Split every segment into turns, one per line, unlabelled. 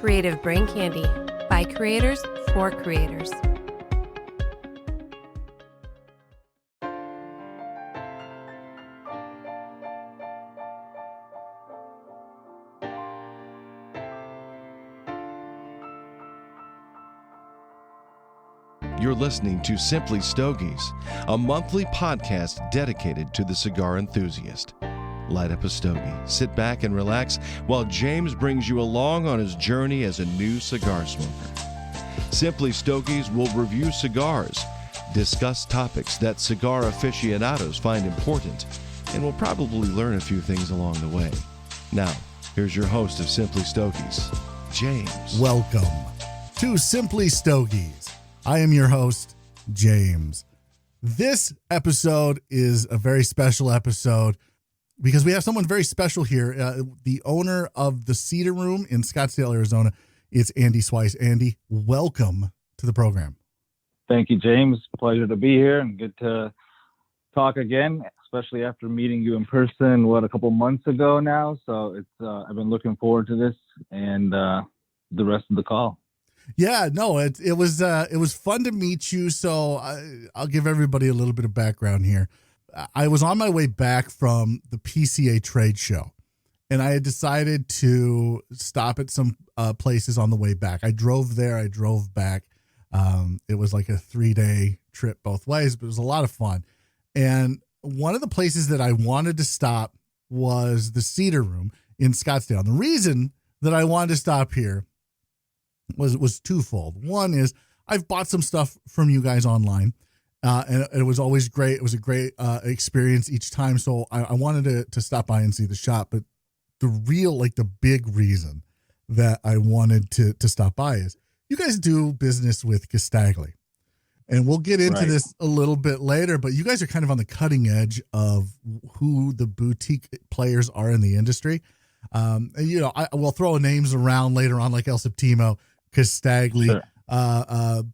Creative Brain Candy by creators for creators.
You're listening to Simply Stogies, a monthly podcast dedicated to the cigar enthusiast. Light up a stogie, sit back and relax while James brings you along on his journey as a new cigar smoker. Simply Stogies will review cigars, discuss topics that cigar aficionados find important, and will probably learn a few things along the way. Now, here's your host of Simply Stogies, James.
Welcome to Simply Stogies. I am your host, James. This episode is a very special episode because we have someone very special here. The owner of the Cedar Room in Scottsdale, Arizona. It's Andy Sweis. Andy, welcome to the program.
Thank you, James. Pleasure to be here and good to talk again, especially after meeting you in person, a couple months ago now. So it's I've been looking forward to this and the rest of the call.
Yeah, no, it was fun to meet you. So I'll give everybody a little bit of background here. I was on my way back from the PCA trade show, and I had decided to stop at some places on the way back. I drove there, I drove back. It was like a 3-day trip both ways, but it was a lot of fun. And one of the places that I wanted to stop was the Cedar Room in Scottsdale. And the reason that I wanted to stop here was twofold. One is I've bought some stuff from you guys online. And it was always great. It was a great experience each time. So I wanted to stop by and see the shop. But the big reason that I wanted to stop by is you guys do business with Castagli. And we'll get into this a little bit later, but you guys are kind of on the cutting edge of who the boutique players are in the industry. And, I will throw names around later on like El Septimo, Castagli. Sure.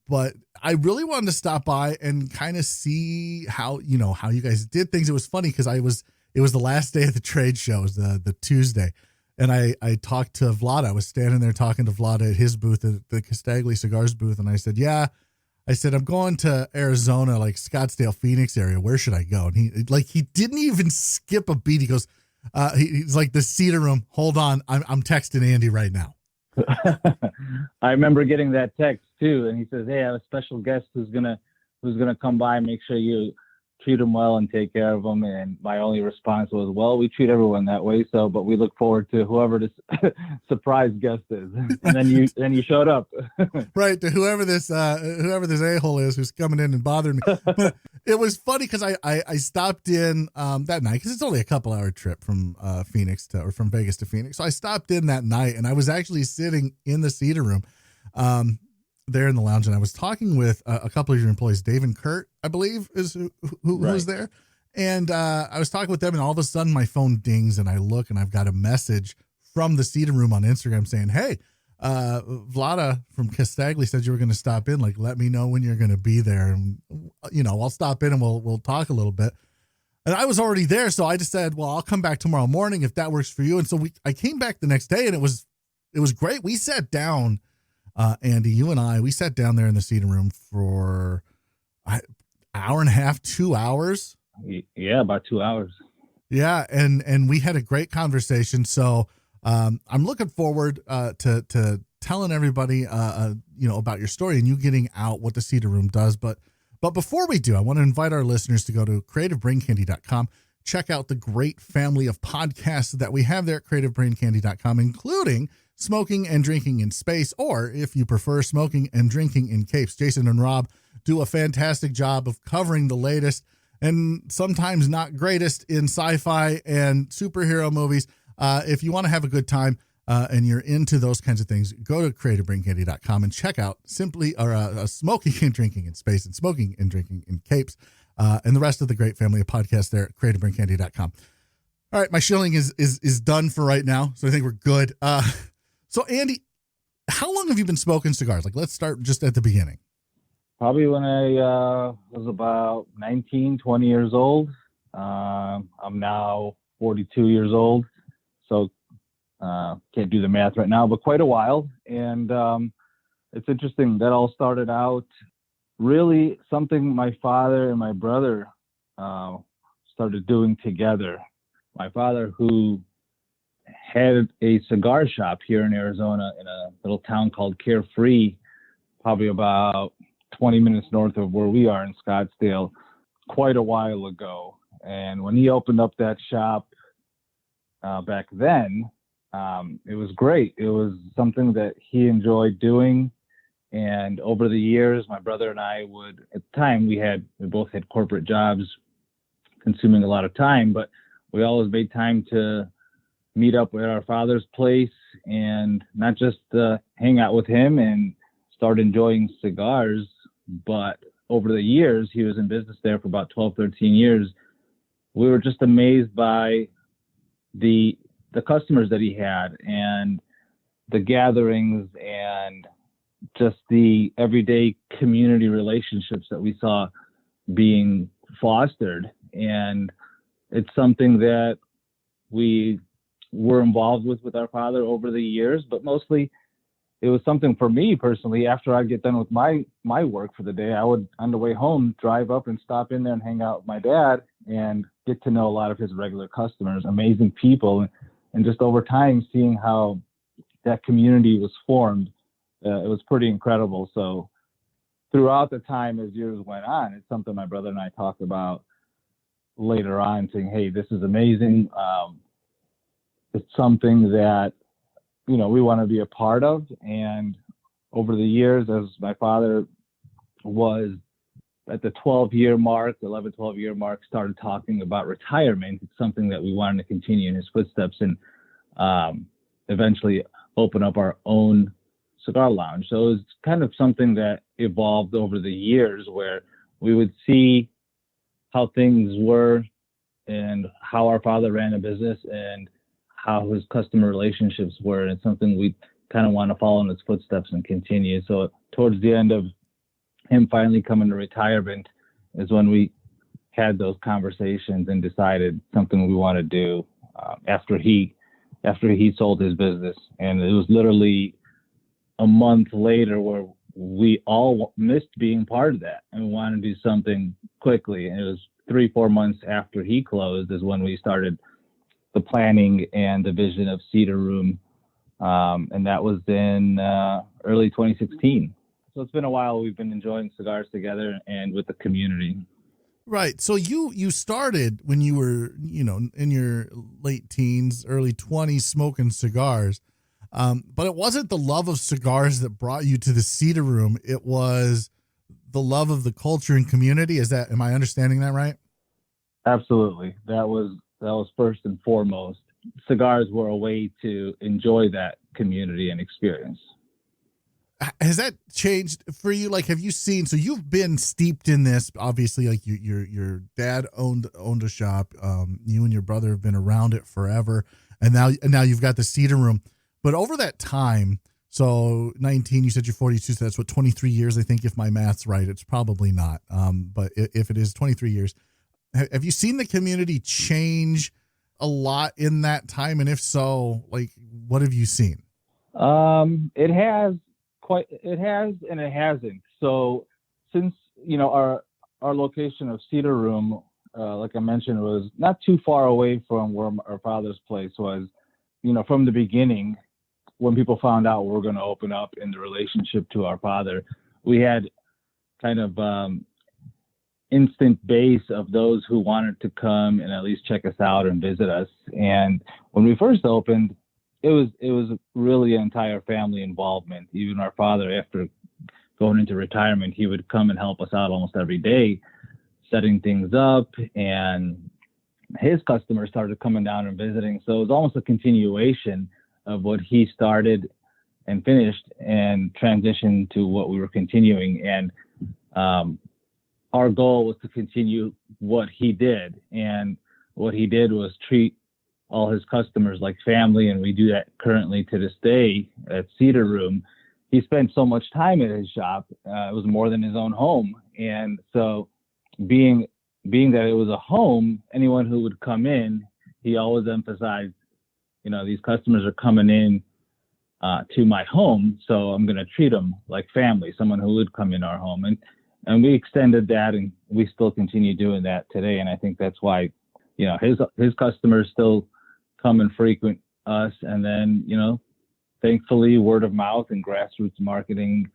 But I really wanted to stop by and kind of see how you guys did things. It was funny because it was the last day of the trade show, it was the Tuesday. And I talked to Vlada. I was standing there talking to Vlada at his booth, at the Castagli Cigars booth. And I said, I'm going to Arizona, like Scottsdale, Phoenix area. Where should I go? And he didn't even skip a beat. He goes, he's like, the Cedar Room. Hold on. I'm texting Andy right now.
I remember getting that text too, and he says, "Hey, I have a special guest who's gonna come by and make sure you treat him well and take care of him." And my only response was, "Well, we treat everyone that way, but we look forward to whoever this surprise guest is." And then you showed up,
right? To whoever this a-hole is who's coming in and bothering me. But it was funny because I stopped in that night because it's only a couple-hour trip from from Vegas to Phoenix. So I stopped in that night, and I was actually sitting in the Cedar Room there in the lounge, and I was talking with a couple of your employees. Dave and Kurt, I believe, is who was there. And I was talking with them, and all of a sudden my phone dings, and I look, and I've got a message from the Cedar Room on Instagram saying, "Hey, Vlada from Castagli said you were going to stop in. Like, let me know when you're going to be there, and I'll stop in and we'll talk a little bit." And I was already there, so I just said, "Well, I'll come back tomorrow morning if that works for you." And so I came back the next day, and it was great. We sat down. Andy, you and we sat down there in the Cedar Room for an hour and a half, 2 hours.
Yeah, about 2 hours.
Yeah. And we had a great conversation. So, I'm looking forward, to telling everybody, about your story and you getting out what the Cedar Room does. But before we do, I want to invite our listeners to go to creativebraincandy.com. Check out the great family of podcasts that we have there at creativebraincandy.com, including Smoking and Drinking in Space, or if you prefer, Smoking and Drinking in Capes. Jason and Rob do a fantastic job of covering the latest and sometimes not greatest in sci-fi and superhero movies. If you want to have a good time and you're into those kinds of things, go to creativebraincandy.com and check out Smoking and Drinking in Space and Smoking and Drinking in Capes and the rest of the great family of podcasts there at creativebraincandy.com. All right, my shilling is done for right now, so I think we're good. So, Andy, how long have you been smoking cigars? Like, let's start just at the beginning.
Probably when I was about 19, 20 years old. I'm now 42 years old. So Can't do the math right now, but quite a while. And it's interesting that all started out really something my father and my brother started doing together. My father, who had a cigar shop here in Arizona in a little town called Carefree, probably about 20 minutes north of where we are in Scottsdale, quite a while ago. And when he opened up that shop back then, it was great. It was something that he enjoyed doing. And over the years, my brother and I would, at the time, we both had corporate jobs consuming a lot of time, but we always made time to meet up at our father's place and not just hang out with him and start enjoying cigars, but over the years, he was in business there for about 12, 13 years. We were just amazed by the customers that he had and the gatherings and just the everyday community relationships that we saw being fostered. And it's something that we were involved with our father over the years, but mostly it was something for me personally. After I get done with my work for the day, I would, on the way home, drive up and stop in there and hang out with my dad and get to know a lot of his regular customers, amazing people. And just over time, seeing how that community was formed, it was pretty incredible. So throughout the time, as years went on, it's something my brother and I talked about later on, saying, hey, this is amazing. It's something that, we want to be a part of. And over the years, as my father was at the 12-year mark, 11, 12-year mark, started talking about retirement, it's something that we wanted to continue in his footsteps and eventually open up our own cigar lounge. So it was kind of something that evolved over the years, where we would see how things were and how our father ran a business and how his customer relationships were. And it's something we kind of want to follow in his footsteps and continue. So towards the end of him finally coming to retirement is when we had those conversations and decided something we want to do after he sold his business. And it was literally a month later where we all missed being part of that and we wanted to do something quickly. And it was 3-4 months after he closed is when we started the planning and the vision of Cedar Room. And that was in early 2016. So it's been a while. We've been enjoying cigars together and with the community.
Right. So you started when you were, in your late teens, early 20s, smoking cigars. But it wasn't the love of cigars that brought you to the Cedar Room. It was the love of the culture and community. Am I understanding that right?
Absolutely. That was first and foremost. Cigars were a way to enjoy that community and experience.
Has that changed for you? Like, have you seen, so you've been steeped in this, obviously, like your dad owned a shop. You and your brother have been around it forever. And now you've got the Cedar Room. But over that time, so 19, you said you're 42, so that's 23 years, I think, if my math's right. It's probably not. But if it is 23 years, have you seen the community change a lot in that time? And if so, like, what have you seen?
It has and it hasn't. So since, our location of Cedar Room, like I mentioned, was not too far away from where our father's place was, from the beginning, when people found out we were going to open up in the relationship to our father, we had kind of instant base of those who wanted to come and at least check us out and visit us. And when we first opened, it was really an entire family involvement. Even our father, after going into retirement, he would come and help us out almost every day, setting things up, and his customers started coming down and visiting. So it was almost a continuation of what he started and finished and transitioned to what we were continuing. And our goal was to continue what he did. And what he did was treat all his customers like family. And we do that currently to this day at Cedar Room. He spent so much time at his shop. It was more than his own home. And so being that it was a home, anyone who would come in, he always emphasized, these customers are coming in to my home, so I'm going to treat them like family, someone who would come in our home. And we extended that, and we still continue doing that today. And I think that's why, his customers still come and frequent us. And then, thankfully, word of mouth and grassroots marketing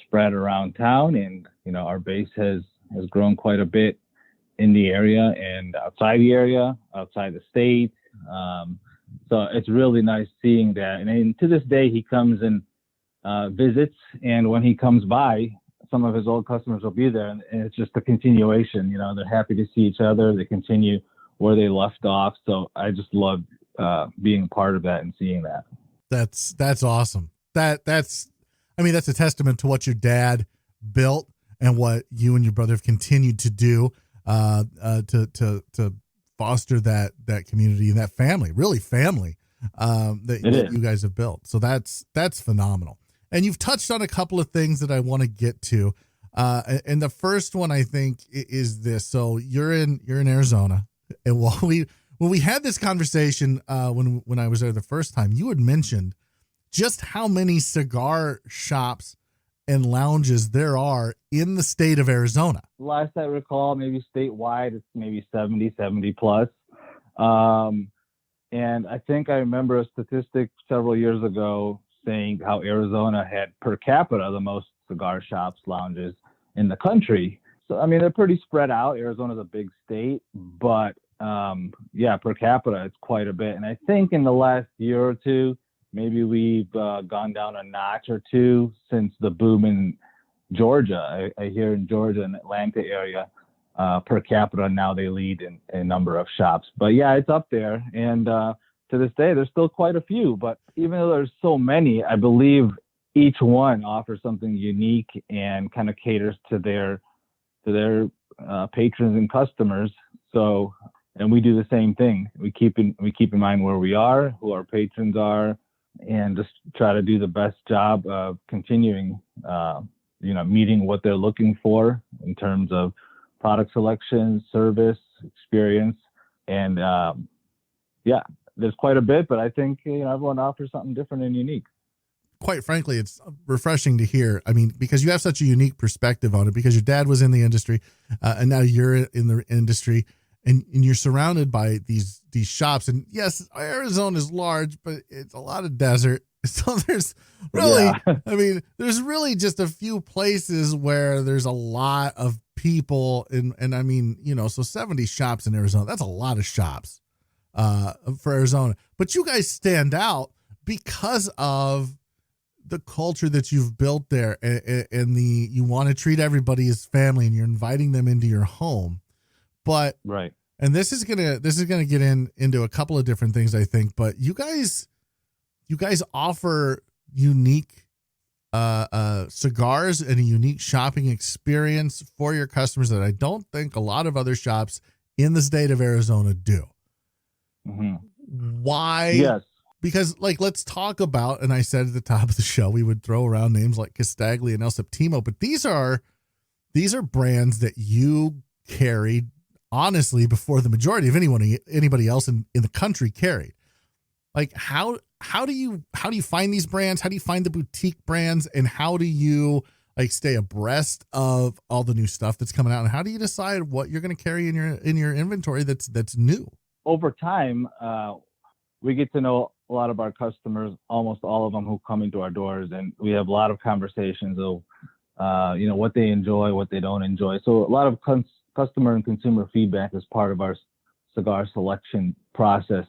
spread around town. And, our base has grown quite a bit in the area and outside the area, outside the state. So it's really nice seeing that. And to this day, he comes and visits. And when he comes by, some of his old customers will be there. And it's just a continuation. They're happy to see each other. They continue where they left off. So I just love being part of that and seeing that.
That's awesome. That's a testament to what your dad built and what you and your brother have continued to do to foster that community and that family, really family that you guys have built. So that's phenomenal. And you've touched on a couple of things that I want to get to. And the first one I think is this. So you're in Arizona, and when we had this conversation when I was there the first time, you had mentioned just how many cigar shops and lounges there are in the state of Arizona.
Last I recall, maybe statewide, it's maybe 70 plus. And I think I remember a statistic several years ago saying how Arizona had per capita the most cigar shops, lounges in the country. So, they're pretty spread out. Arizona's a big state, but per capita, it's quite a bit. And I think in the last year or two, maybe we've gone down a notch or two since the boom in Georgia. I hear in Georgia and Atlanta area, per capita, now they lead in a number of shops. But yeah, it's up there. And to this day, there's still quite a few. But even though there's so many, I believe each one offers something unique and kind of caters to their patrons and customers. So, and we do the same thing. We keep in mind where we are, who our patrons are, and just try to do the best job of continuing, meeting what they're looking for in terms of product selection, service, experience. And there's quite a bit, but I think everyone offers something different and unique.
Quite frankly, it's refreshing to hear. Because you have such a unique perspective on it, because your dad was in the industry and now you're in the industry, and you're surrounded by these shops. And yes, Arizona is large, but it's a lot of desert. So there's really, there's really just a few places where there's a lot of people. So 70 shops in Arizona, that's a lot of shops for Arizona. But you guys stand out because of the culture that you've built there, and you want to treat everybody as family, and you're inviting them into your home. But
right.
And this is gonna get into a couple of different things, I think. But you guys offer unique cigars and a unique shopping experience for your customers that I don't think a lot of other shops in the state of Arizona do.
Mm-hmm.
Why?
Yes.
Because, let's talk about, and I said at the top of the show, we would throw around names like Castaglia and El Septimo, but these are brands that you carried, honestly, before the majority of anybody else in the country carried. How do you find these brands? How do you find the boutique brands? And how do you stay abreast of all the new stuff that's coming out? And how do you decide what you're going to carry in your inventory that's new?
Over time, we get to know a lot of our customers, almost all of them who come into our doors, and we have a lot of conversations of, what they enjoy, what they don't enjoy. So a lot of customer and consumer feedback is part of our cigar selection process.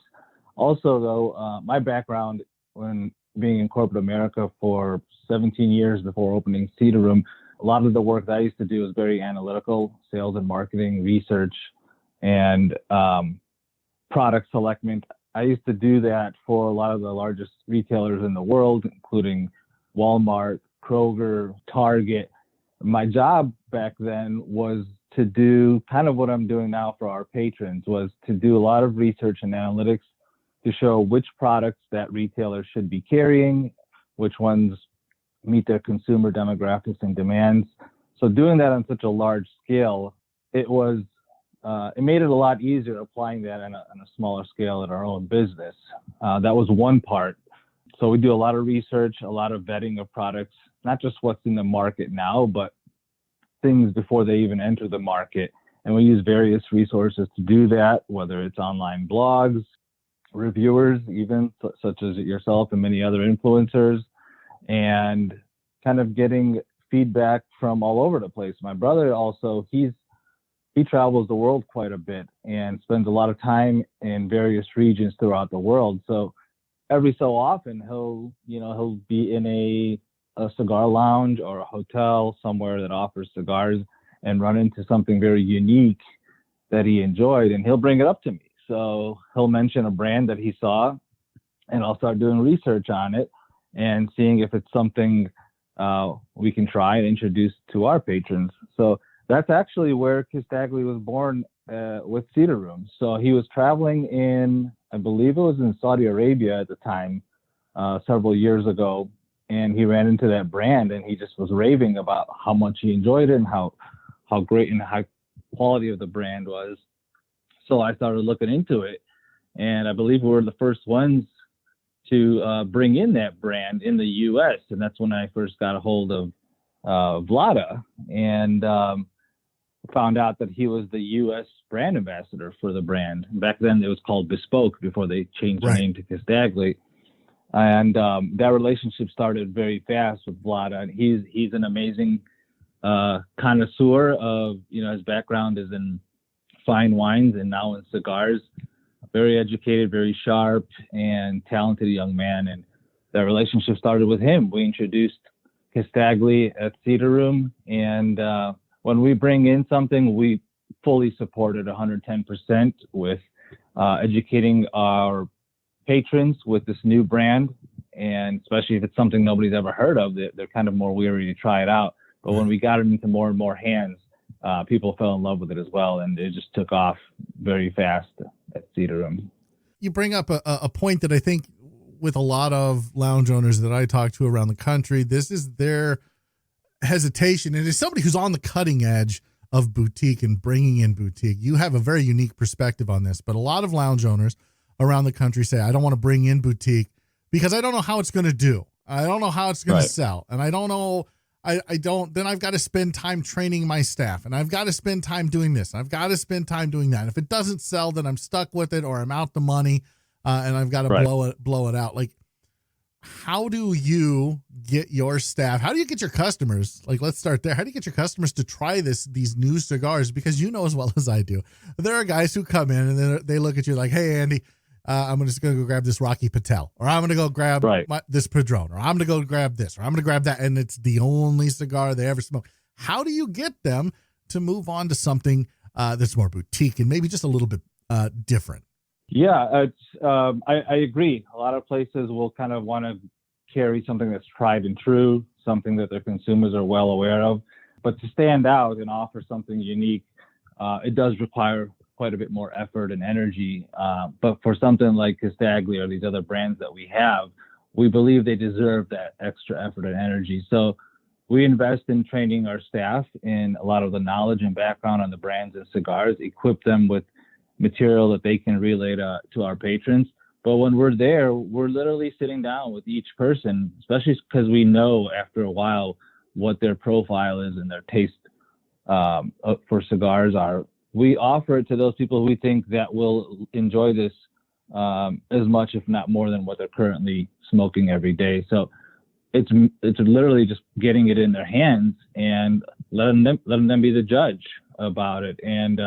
Also, though, my background when being in corporate America for 17 years before opening Cedar Room, a lot of the work that I used to do was very analytical, sales and marketing, research, and product selection. I used to do that for a lot of the largest retailers in the world, including Walmart, Kroger, Target. My job back then was to do kind of what I'm doing now for our patrons, was to do a lot of research and analytics to show which products that retailers should be carrying, which ones meet their consumer demographics and demands. So doing that on such a large scale, it was it made it a lot easier applying that on a smaller scale at our own business. That was one part. So we do a lot of research, a lot of vetting of products, not just what's in the market now, but things before they even enter the market. And we use various resources to do that, whether it's online blogs, reviewers, even such as yourself and many other influencers, and kind of getting feedback from all over the place. My brother also, he travels the world quite a bit and spends a lot of time in various regions throughout the world. So every so often he'll be in a cigar lounge or a hotel somewhere that offers cigars and run into something very unique that he enjoyed, and he'll bring it up to me. So he'll mention a brand that he saw, and I'll start doing research on it and seeing if it's something we can try and introduce to our patrons. So that's actually where Castagli was born with Cedar Room. So he was traveling in, I believe it was in Saudi Arabia at the time, several years ago, and he ran into that brand, and he just was raving about how much he enjoyed it and how great and high quality of the brand was. So I started looking into it, and I believe we were the first ones to bring in that brand in the U.S., and that's when I first got a hold of Vlada, and found out that he was the U.S. brand ambassador for the brand. Back then it was called Bespoke before they changed the name to Castagli. And that relationship started very fast with Vlada. And he's an amazing connoisseur of, his background is in fine wines and now in cigars. Very educated, very sharp, and talented young man. And that relationship started with him. We introduced Castagli at Cedar Room, and when we bring in something, we fully support it 110% with educating our patrons with this new brand, and especially if it's something nobody's ever heard of, they're kind of more weary to try it out. But when we got it into more and more hands, people fell in love with it as well, and it just took off very fast at Cedar Room.
You bring up a point that I think with a lot of lounge owners that I talk to around the country, this is their hesitation. And as somebody who's on the cutting edge of boutique and bringing in boutique, you have a very unique perspective on this. But a lot of lounge owners around the country say, I don't want to bring in boutique because I don't know how it's going to do. I don't know how it's going to sell. And I don't know. Then I've got to spend time training my staff, and I've got to spend time doing this. I've got to spend time doing that. If it doesn't sell, then I'm stuck with it, or I'm out the money, and I've got to blow it out. Like, how do you get your staff? How do you get your customers? Like, let's start there. How do you get your customers to try these new cigars? Because you know as well as I do, there are guys who come in and they look at you like, hey, Andy, I'm just going to go grab this Rocky Patel, or I'm going to go grab this Padron, or I'm going to go grab this, or I'm going to grab that. And it's the only cigar they ever smoke. How do you get them to move on to something that's more boutique and maybe just a little bit different?
Yeah, I agree. A lot of places will kind of want to carry something that's tried and true, something that their consumers are well aware of. But to stand out and offer something unique, it does require quite a bit more effort and energy. But for something like Castagli or these other brands that we have, we believe they deserve that extra effort and energy. So we invest in training our staff in a lot of the knowledge and background on the brands and cigars, equip them with material that they can relay to our patrons. But when we're there, we're literally sitting down with each person, especially because we know after a while what their profile is and their taste for cigars are. We offer it to those people who we think that will enjoy this as much, if not more, than what they're currently smoking every day. So it's literally just getting it in their hands and letting them be the judge about it. And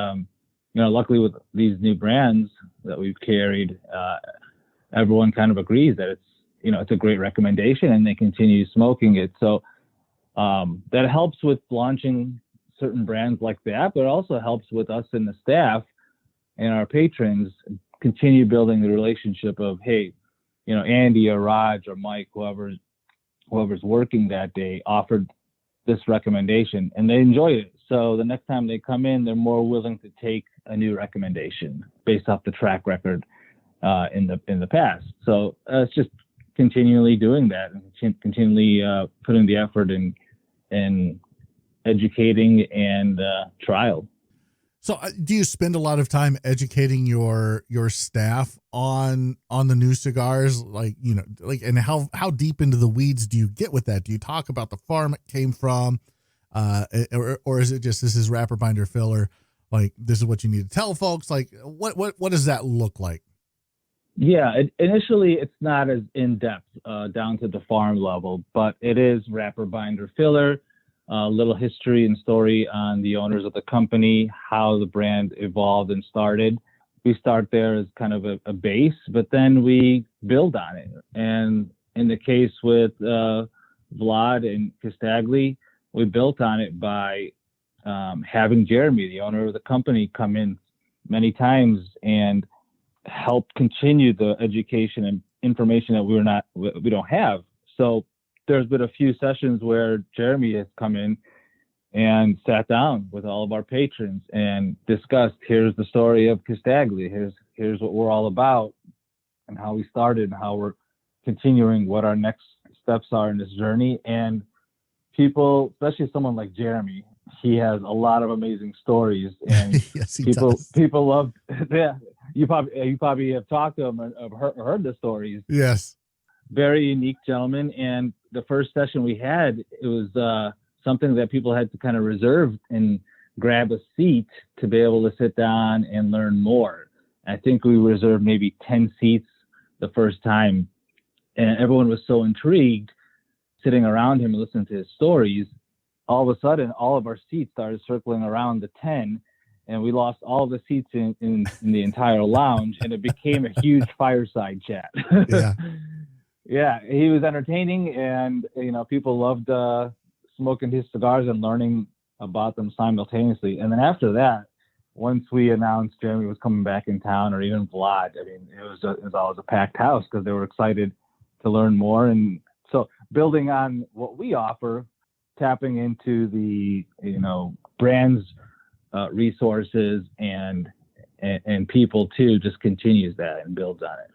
luckily with these new brands that we've carried, everyone kind of agrees that it's a great recommendation, and they continue smoking it. So that helps with launching certain brands like that, but it also helps with us and the staff and our patrons continue building the relationship of, hey, Andy or Raj or Mike, whoever's working that day offered this recommendation and they enjoy it. So the next time they come in, they're more willing to take a new recommendation based off the track record in the past. So it's just continually doing that and continually putting the effort in educating and trial.
So do you spend a lot of time educating your staff on the new cigars? Like, and how deep into the weeds do you get with that? Do you talk about the farm it came from? Or is it just, this is wrapper binder filler? Like, this is what you need to tell folks? Like, what does that look like?
Yeah, initially it's not as in-depth down to the farm level, but it is wrapper binder filler, a little history and story on the owners of the company, how the brand evolved and started. We start there as kind of a base, but then we build on it. And in the case with Vlad and Castagli, we built on it by having Jeremy, the owner of the company, come in many times and help continue the education and information that we don't have. So there's been a few sessions where Jeremy has come in and sat down with all of our patrons and discussed, here's the story of Castagli, here's what we're all about and how we started and how we're continuing, what our next steps are in this journey. And people, especially someone like Jeremy, he has a lot of amazing stories, and
yes,
people love. Yeah, you probably have talked to him or heard the stories.
Yes,
very unique gentleman. And the first session we had, it was something that people had to kind of reserve and grab a seat to be able to sit down and learn more. I think we reserved maybe 10 seats the first time, and everyone was so intrigued sitting around him and listening to his stories. All of a sudden, all of our seats started circling around the 10, and we lost all of the seats in the entire lounge, and it became a huge fireside chat.
Yeah.
Yeah, he was entertaining, and people loved smoking his cigars and learning about them simultaneously. And then after that, once we announced Jeremy was coming back in town, or even Vlad, I mean, it was always a packed house because they were excited to learn more. And so, building on what we offer, tapping into the brands, resources, and people too, just continues that and builds on it.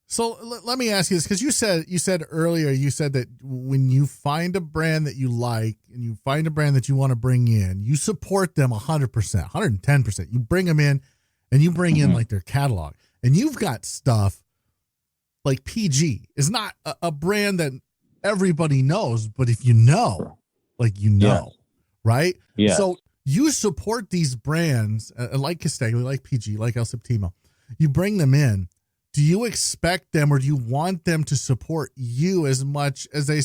So let me ask you this, because you said earlier, that when you find a brand that you like and you find a brand that you want to bring in, you support them 100%, 110%. You bring them in, and you bring in like their catalog, and you've got stuff like PG is not a brand that everybody knows, but if you know,
Yes.
right?
Yeah.
So you support these brands like Castagli, like PG, like El Septimo. You bring them in. Do you expect them, or do you want them to support you as much as you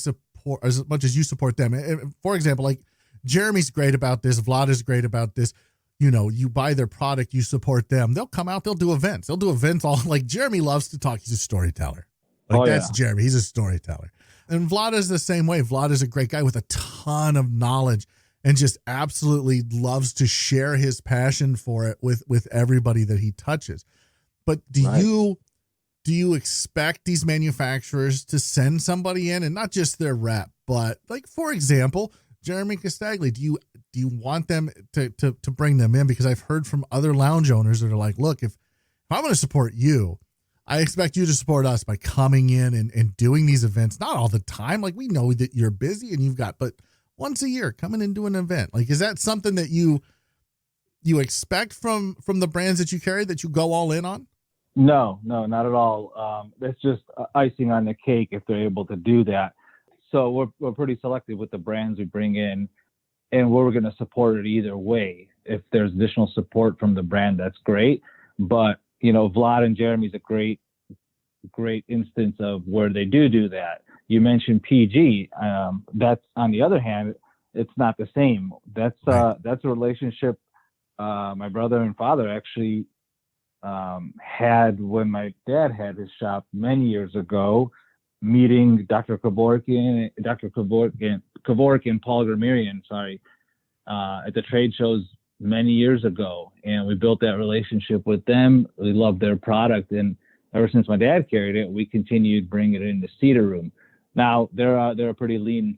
support them? For example, like Jeremy's great about this, Vlad is great about this. You buy their product, you support them. They'll come out, they'll do events. All like Jeremy loves to talk. He's a storyteller. That's Jeremy. He's a storyteller. And Vlad is the same way. Vlad is a great guy with a ton of knowledge and just absolutely loves to share his passion for it with everybody that he touches. But do you expect these manufacturers to send somebody in, and not just their rep, but like, for example, Jeremy Castagli, do you want them to bring them in? Because I've heard from other lounge owners that are like, look, if I'm going to support you, I expect you to support us by coming in and doing these events. Not all the time. Like, we know that you're busy and but once a year, come in and do an event. Like, is that something that you expect from the brands that you carry, that you go all in on?
No, not at all. That's just icing on the cake if they're able to do that. So we're pretty selective with the brands we bring in, and we're going to support it either way. If there's additional support from the brand, that's great. But Vlad and Jeremy's a great instance of where they do that. You mentioned PG. That's, on the other hand, it's not the same. That's a relationship my brother and father actually had when my dad had his shop many years ago, meeting Dr. Kevorkian and Paul Gramirian, at the trade shows many years ago. And we built that relationship with them. We loved their product. And ever since my dad carried it, we continued bringing it into Cedar Room. Now, they're a pretty lean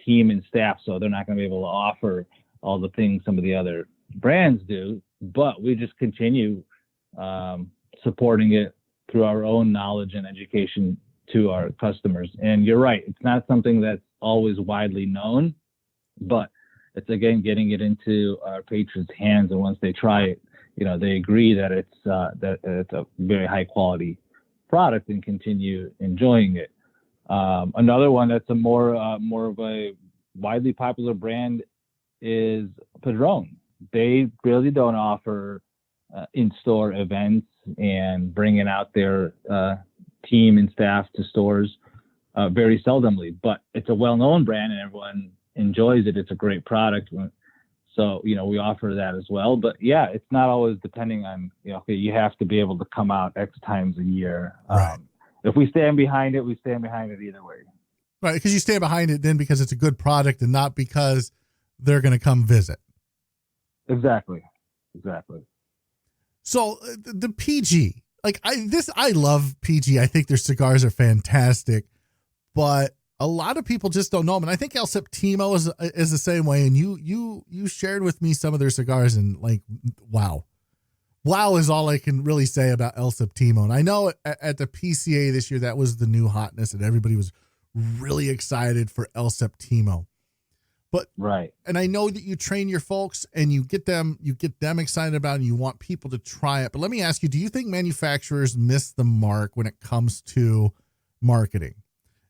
team and staff, so they're not going to be able to offer all the things some of the other brands do, but we just continue supporting it through our own knowledge and education to our customers. And you're right, it's not something that's always widely known, but it's again getting it into our patrons' hands, and once they try it, they agree that it's a very high quality product and continue enjoying it. Another one that's a more of a widely popular brand is Padron. They really don't offer in-store events and bringing out their team and staff to stores very seldomly, but it's a well-known brand and everyone enjoys it. It's a great product. So, we offer that as well. But yeah, it's not always depending on, you have to be able to come out X times a year.
Right.
If we stand behind it, we stand behind it either way.
Right. Because you stand behind it then because it's a good product and not because they're going to come visit.
Exactly.
So the PG, I love PG. I think their cigars are fantastic, but a lot of people just don't know them. And I think El Septimo is the same way. And you shared with me some of their cigars and wow is all I can really say about El Septimo. And I know at the PCA this year, that was the new hotness and everybody was really excited for El Septimo. But
right.
And I know that you train your folks and you get them excited about it and you want people to try it. But let me ask you, do you think manufacturers miss the mark when it comes to marketing?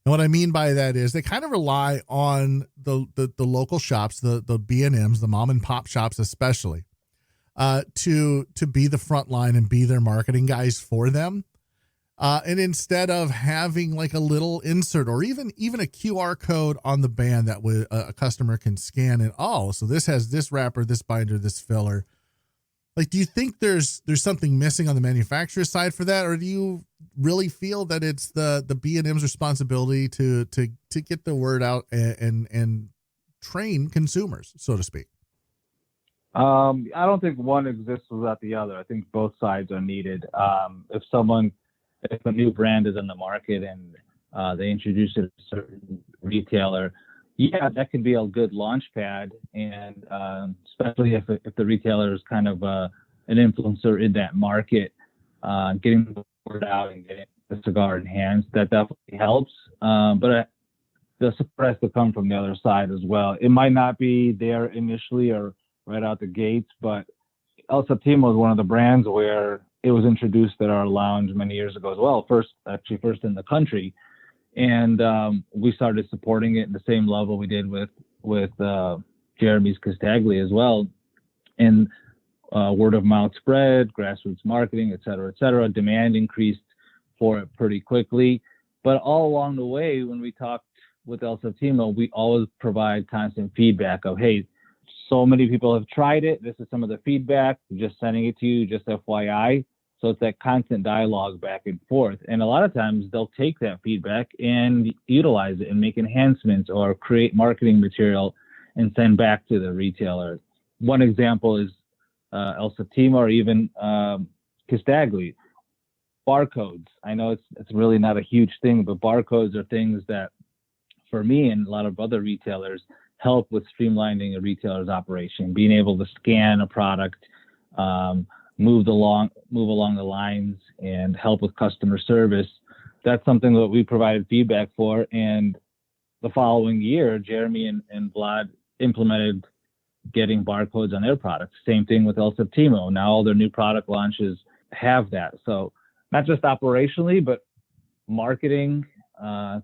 And what I mean by that is they kind of rely on the local shops, the B&Ms, the mom and pop shops especially, to be the front line and be their marketing guys for them. And instead of having a little insert or even a QR code on the band that a customer can scan and, so this has this wrapper, this binder, this filler. Do you think there's something missing on the manufacturer side for that? Or do you really feel that it's the B&M's responsibility to get the word out and train consumers, so to speak?
I don't think one exists without the other. I think both sides are needed. If a new brand is in the market and they introduce it to a certain retailer, that could be a good launch pad. And especially if the retailer is kind of an influencer in that market, getting the word out and getting the cigar in hands, that definitely helps. But the support has to come from the other side as well. It might not be there initially or right out the gates, but El Septimo is one of the brands where it was introduced at our lounge many years ago as well. First in the country. And we started supporting it at the same level we did with Jeremy's Castagli as well. And word of mouth spread, grassroots marketing, et cetera, demand increased for it pretty quickly. But all along the way, when we talked with El Septimo, we always provide constant feedback of, hey, so many people have tried it. This is some of the feedback. We're just sending it to you, just FYI. So it's that constant dialogue back and forth. And a lot of times they'll take that feedback and utilize it and make enhancements or create marketing material and send back to the retailer. One example is El Septimo or even Castagli. Barcodes. I know it's really not a huge thing, but barcodes are things that, for me and a lot of other retailers, help with streamlining a retailer's operation, being able to scan a product, move along the lines and help with customer service. That's something that we provided feedback for. And the following year, Jeremy and Vlad implemented getting barcodes on their products. Same thing with El Septimo. Now all their new product launches have that. So not just operationally, but marketing,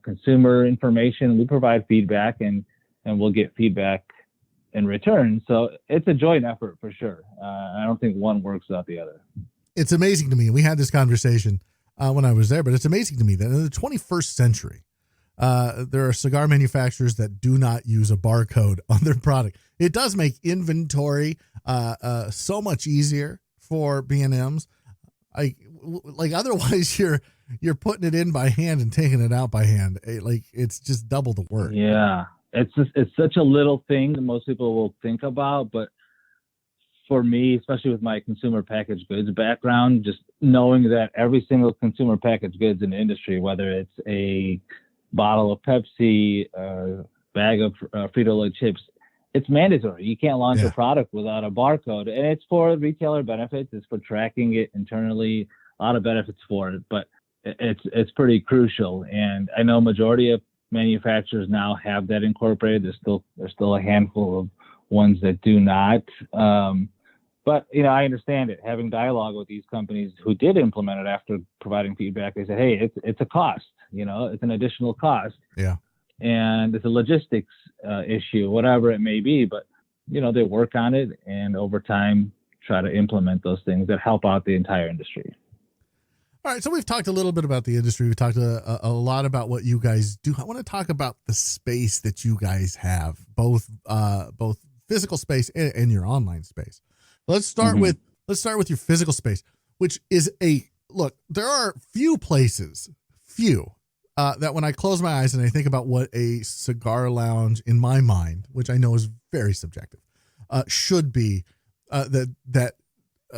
consumer information, we provide feedback and we'll get feedback in return. So it's a joint effort for sure. I don't think one works without the other.
It's amazing to me. We had this conversation when I was there, but it's amazing to me that in the 21st century, there are cigar manufacturers that do not use a barcode on their product. It does make inventory so much easier for B&Ms. Otherwise you're putting it in by hand and taking it out by hand. It's just double the work.
Yeah. It's such a little thing that most people will think about, but for me, especially with my consumer packaged goods background, just knowing that every single consumer packaged goods in the industry, whether it's a bottle of Pepsi, a bag of Frito-Lay chips, it's mandatory. You can't launch a product without a barcode, and it's for retailer benefits. It's for tracking it internally, a lot of benefits for it, but it's pretty crucial. And I know majority of manufacturers now have that incorporated. There's still a handful of ones that do not. But, I understand it. Having dialogue with these companies who did implement it after providing feedback, they said, hey, it's a cost, it's an additional cost.
Yeah.
And it's a logistics issue, whatever it may be. But, they work on it and over time try to implement those things that help out the entire industry.
All right. So we've talked a little bit about the industry. We've talked a lot about what you guys do. I want to talk about the space that you guys have, both physical space and your online space. Let's start with your physical space, which is look, there are few places that when I close my eyes and I think about what a cigar lounge in my mind, which I know is very subjective, should be, that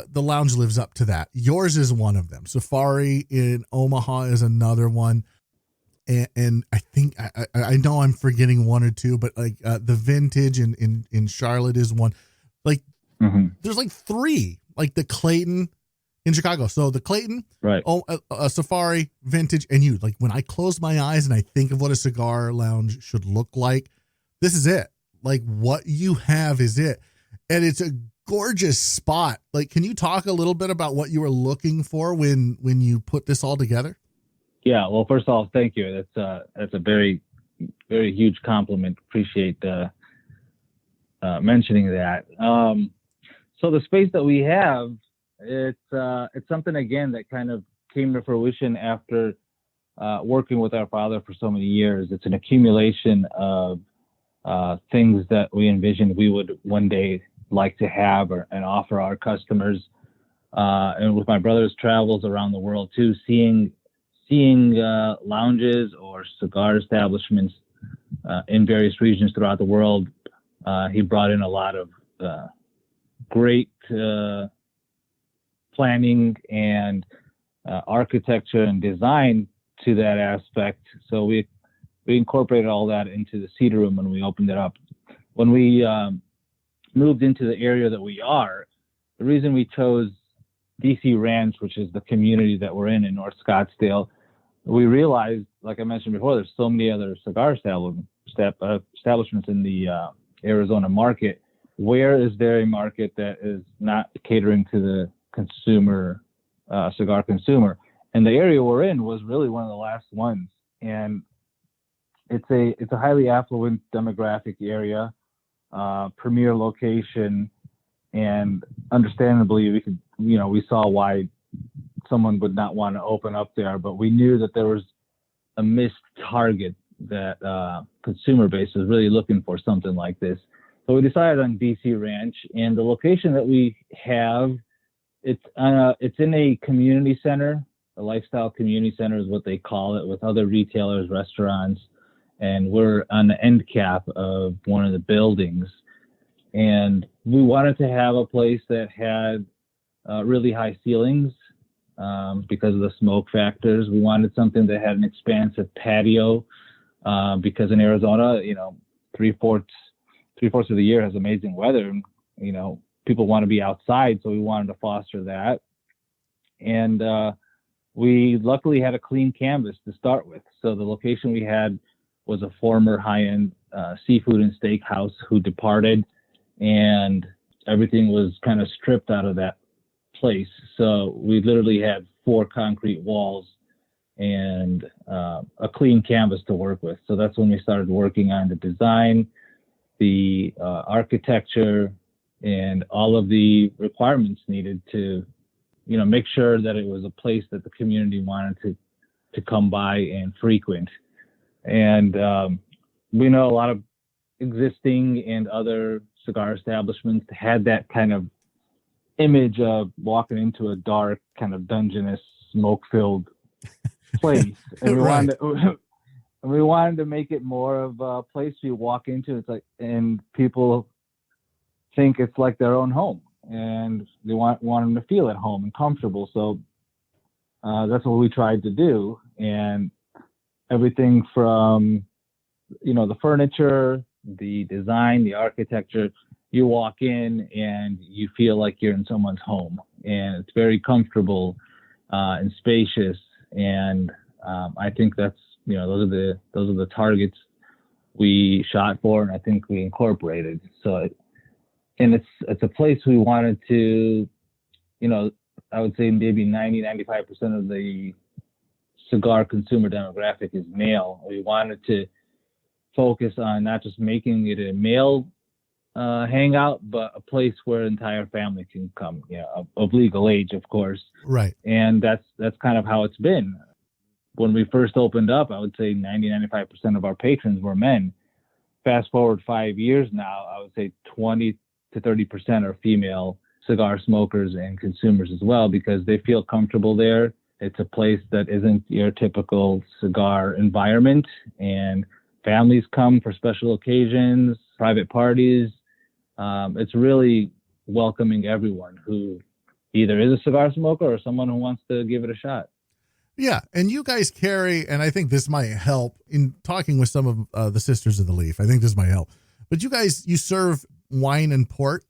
the lounge lives up to that. Yours is one of them. Safari in Omaha is another one. And I think I know I'm forgetting one or two, but like the Vintage in Charlotte is one. Like there's like three, like the Clayton in Chicago. So the Clayton,
right?
Safari, Vintage, and you. Like when I close my eyes and I think of what a cigar lounge should look like, this is it. Like what you have is it, and it's a gorgeous spot. Like, can you talk a little bit about what you were looking for when you put this all together?
Yeah. Well, first of all, thank you. That's a very, very huge compliment. Appreciate mentioning that. So the space that we have, it's something again that kind of came to fruition after working with our father for so many years. It's an accumulation of things that we envisioned we would one day like to have and offer our customers. And with my brother's travels around the world too, seeing lounges or cigar establishments in various regions throughout the world, he brought in a lot of great planning and architecture and design to that aspect. So we incorporated all that into the Cedar Room when we opened it up. When we moved into the area that we are, the reason we chose DC Ranch, which is the community that we're in North Scottsdale, we realized, like I mentioned before, there's so many other cigar establishments in the Arizona market. Where is there a market that is not catering to the consumer, cigar consumer? And the area we're in was really one of the last ones. And it's a highly affluent demographic area, premier location, and understandably, we saw why someone would not want to open up there, but we knew that there was a missed target, that consumer base was really looking for something like this. So we decided on DC Ranch, and the location that we have, it's in a community center, a lifestyle community center is what they call it, with other retailers, restaurants, and we're on the end cap of one of the buildings. And we wanted to have a place that had really high ceilings because of the smoke factors. We wanted something that had an expansive patio because in Arizona, three-fourths of the year has amazing weather. And, people want to be outside, so we wanted to foster that. And we luckily had a clean canvas to start with. So the location we had was a former high-end seafood and steakhouse who departed, and everything was kind of stripped out of that place. So we literally had 4 concrete walls and a clean canvas to work with. So that's when we started working on the design, the architecture, and all of the requirements needed to, make sure that it was a place that the community wanted to come by and frequent. And we know a lot of existing and other cigar establishments had that kind of image of walking into a dark, kind of dungeness, smoke-filled place. And we wanted to make it more of a place you walk into. It's like, and people think it's like their own home, and they want them to feel at home and comfortable. So that's what we tried to do. And everything from, the furniture, the design, the architecture, you walk in and you feel like you're in someone's home, and it's very comfortable and spacious. And I think that's, those are the targets we shot for, and I think we incorporated. So and it's a place we wanted to, I would say maybe 95% of the cigar consumer demographic is male. We wanted to focus on not just making it a male hangout, but a place where an entire family can come, of legal age, of course.
Right.
And that's kind of how it's been. When we first opened up, I would say 95% of our patrons were men. Fast forward 5 years now, I would say 20 to 30% are female cigar smokers and consumers as well, because they feel comfortable there. It's a place that isn't your typical cigar environment, and families come for special occasions, private parties. It's really welcoming everyone who either is a cigar smoker or someone who wants to give it a shot.
Yeah, and you guys carry, and I think this might help in talking with some of the Sisters of the Leaf. I think this might help. But you serve wine and port,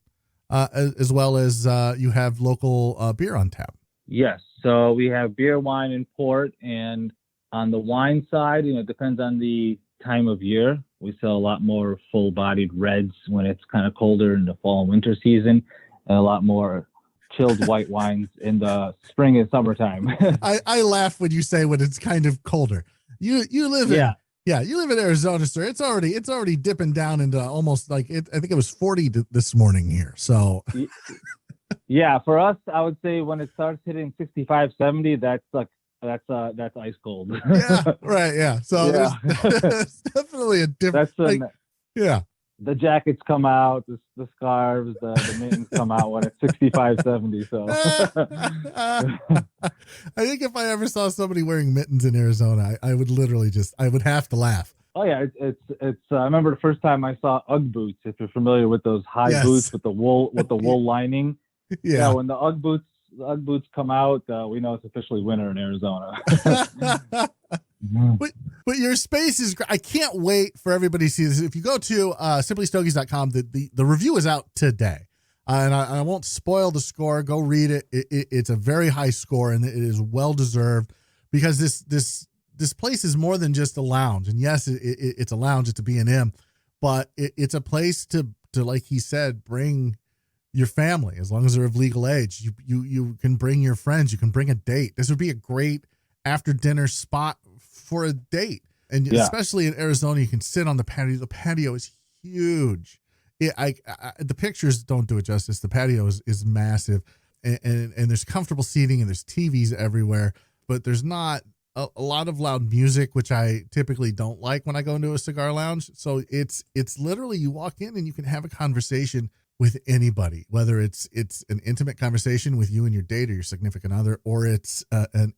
as well as you have local beer on tap.
Yes, so we have beer, wine, and port. And on the wine side, it depends on the time of year. We sell a lot more full-bodied reds when it's kind of colder in the fall and winter season, and a lot more chilled white wines in the spring and summertime.
I laugh when you say when it's kind of colder. You live in Arizona, sir. It's already dipping down into almost like it. I think it was 40 this morning here. So
yeah, for us, I would say when it starts hitting 65, 70, that's ice cold.
Yeah, right. Yeah. So
yeah.
There's definitely a difference. Yeah.
The jackets come out, the scarves, the mittens come out when it's 65, 70. So
I think if I ever saw somebody wearing mittens in Arizona, I would literally I would have to laugh.
Oh yeah, it's. I remember the first time I saw UGG boots. If you're familiar with those high boots with the wool lining.
Yeah.
When the UGG boots come out, we know it's officially winter in Arizona.
But your space is great. I can't wait for everybody to see this. If you go to simplystogies.com, the review is out today. And I won't spoil the score. Go read it. It's a very high score, and it is well deserved, because this place is more than just a lounge. And yes, it's a lounge. It's a B&M, but it's a place to, like he said, bring your family, as long as they're of legal age. You can bring your friends. You can bring a date. This would be a great after dinner spot for a date. And especially in Arizona, you can sit on the patio. The patio is huge. The pictures don't do it justice. The patio is massive, and there's comfortable seating, and there's TVs everywhere, but there's not a lot of loud music, which I typically don't like when I go into a cigar lounge. So it's literally, you walk in and you can have a conversation with anybody, whether it's an intimate conversation with you and your date or your significant other, or it's a